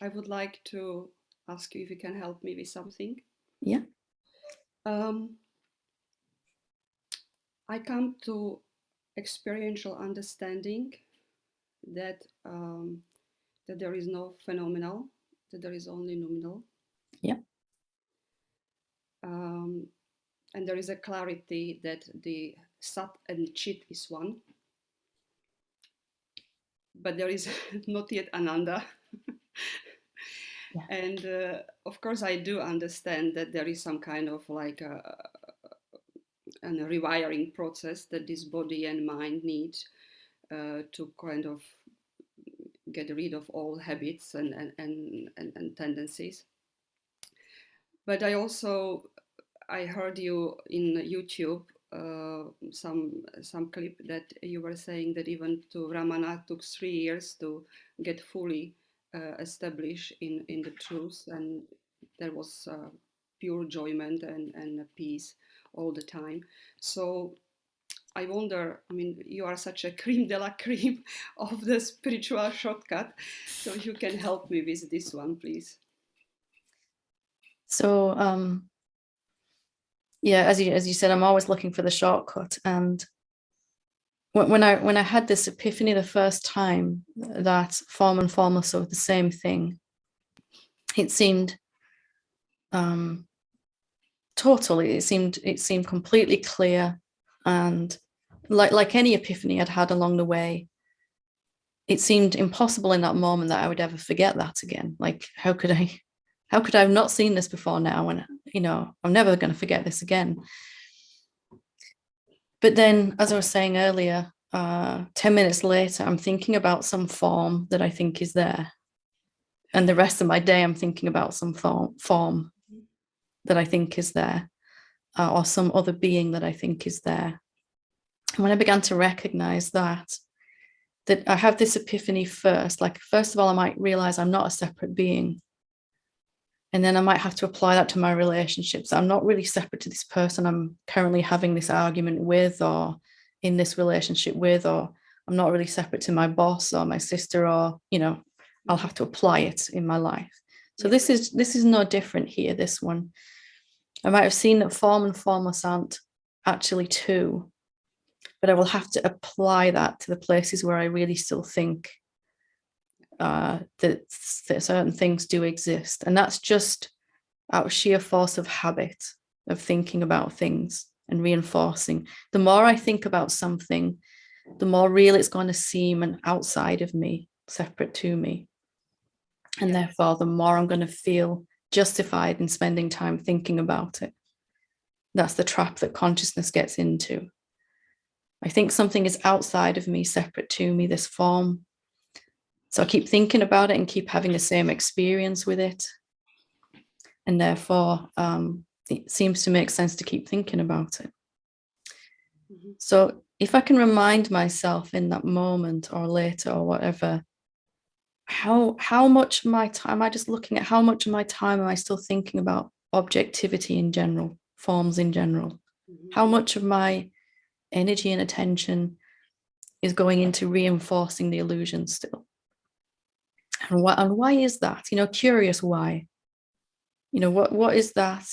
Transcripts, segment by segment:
I would like to ask you if you can help me with something. Yeah. I come to experiential understanding that that there is no phenomenal, that there is only nominal. Yeah. And there is a clarity that the Sat and Chit is one, but there is not yet Ananda. Yeah. And of course, I do understand that there is some kind of like a rewiring process that this body and mind need to kind of get rid of all habits and tendencies. But I heard you in YouTube some clip that you were saying that even to Ramana took 3 years to get fully established in the truth, and there was pure enjoyment and peace all the time. So I wonder, I mean, you are such a cream de la cream of the spiritual shortcut, so you can help me with this one, please. So yeah, as you said, I'm always looking for the shortcut. And when I had this epiphany the first time that form and formless are the same thing, it seemed totally, it seemed completely clear. And like any epiphany I'd had along the way, it seemed impossible in that moment that I would ever forget that again. Like, how could I have not seen this before now? And, I'm never going to forget this again. But then, as I was saying earlier, 10 minutes later, I'm thinking about some form that I think is there. And the rest of my day, I'm thinking about some form that I think is there, or some other being that I think is there. And when I began to recognize that I have this epiphany first, like, first of all, I might realize I'm not a separate being. And then I might have to apply that to my relationships. I'm not really separate to this person I'm currently having this argument with, or in this relationship with, or I'm not really separate to my boss or my sister, or, I'll have to apply it in my life. So Yeah. this is no different here, this one. I might have seen that form and formless aren't actually two, but I will have to apply that to the places where I really still think that certain things do exist. And that's just out of sheer force of habit, of thinking about things and reinforcing. The more I think about something, the more real it's going to seem and outside of me, separate to me. And therefore, the more I'm going to feel justified in spending time thinking about it. That's the trap that consciousness gets into. I think something is outside of me, separate to me, this form. So I keep thinking about it and keep having the same experience with it. And therefore, it seems to make sense to keep thinking about it. Mm-hmm. So if I can remind myself in that moment or later or whatever, how much of my time, am I just looking at how much of my time am I still thinking about objectivity in general, forms in general? Mm-hmm. How much of my energy and attention is going into reinforcing the illusion still? And why is that? Curious why. What is that?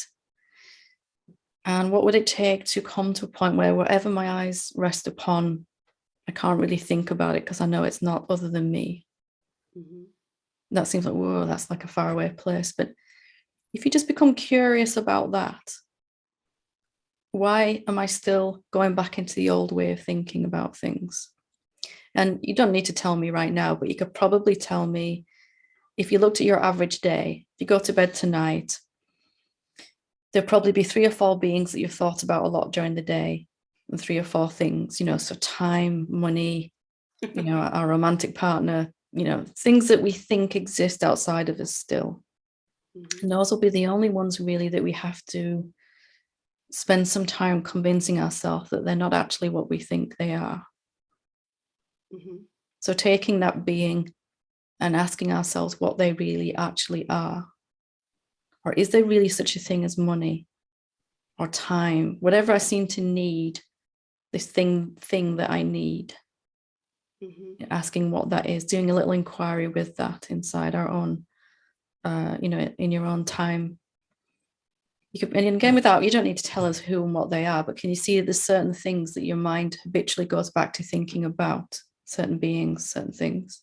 And what would it take to come to a point where whatever my eyes rest upon, I can't really think about it because I know it's not other than me. Mm-hmm. That seems like, whoa, that's like a faraway place. But if you just become curious about that, why am I still going back into the old way of thinking about things? And you don't need to tell me right now, but you could probably tell me, if you looked at your average day, if you go to bed tonight, there'll probably be 3 or 4 beings that you've thought about a lot during the day, and 3 or 4 things, so time, money, our romantic partner, things that we think exist outside of us still. Mm-hmm. And those will be the only ones really that we have to spend some time convincing ourselves that they're not actually what we think they are. Mm-hmm. So taking that being and asking ourselves what they really actually are. Or is there really such a thing as money or time, whatever I seem to need, this thing that I need? Mm-hmm. Asking what that is, doing a little inquiry with that inside our own in your own time. You could, and again, without, you don't need to tell us who and what they are, but can you see that there's certain things that your mind habitually goes back to thinking about, certain beings, certain things?